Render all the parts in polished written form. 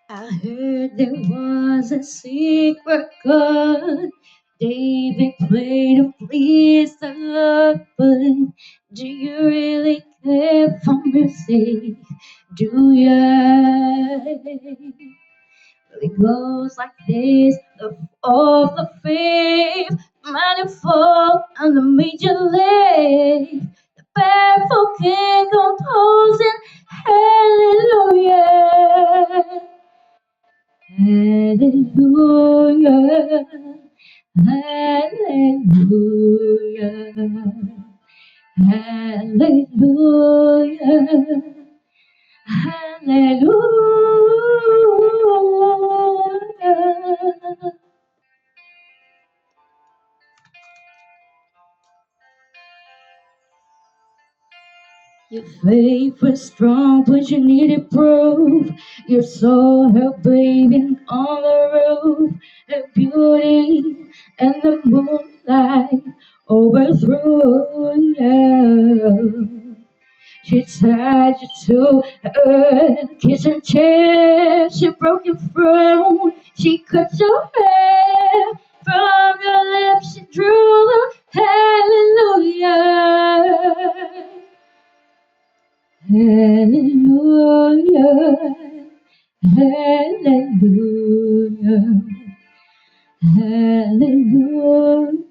I heard there was a secret chord David played to please the Lord, but do you really care for mercy? Do ya? It goes like this: the of the faith, manifold and the major lay, the barefoot king composing hallelujah. Hallelujah, hallelujah, hallelujah, hallelujah. Your faith was strong, but you needed proof. You saw her bathing on the roof, her beauty and the moonlight overthrew you. She tied you to her kitchen chair. She broke your throne. She cut your hair. From your lips she drew the hallelujah. Hallelujah, hallelujah, hallelujah,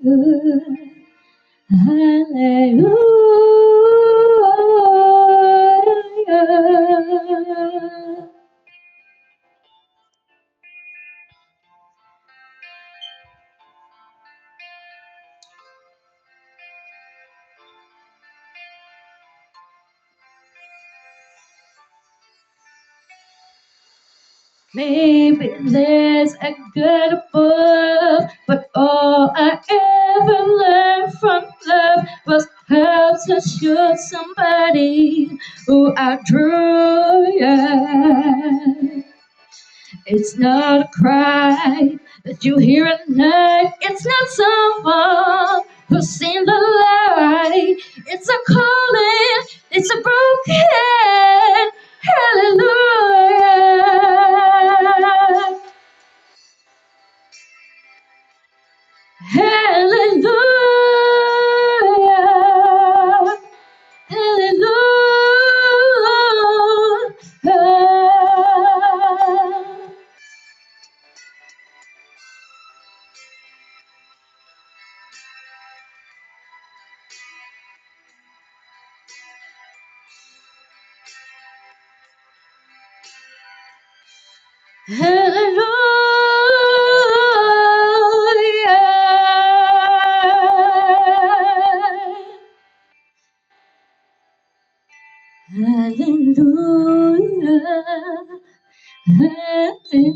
hallelujah. Maybe there's a God above, but all I ever learned from love was how to shoot somebody who outdrew you. It's not a cry that you hear at night. It's not someone who's seen the light. It's a calling. It's a broken hallelujah. Hallelujah. Hallelujah. Hallelujah. Hallelujah. Hallelujah.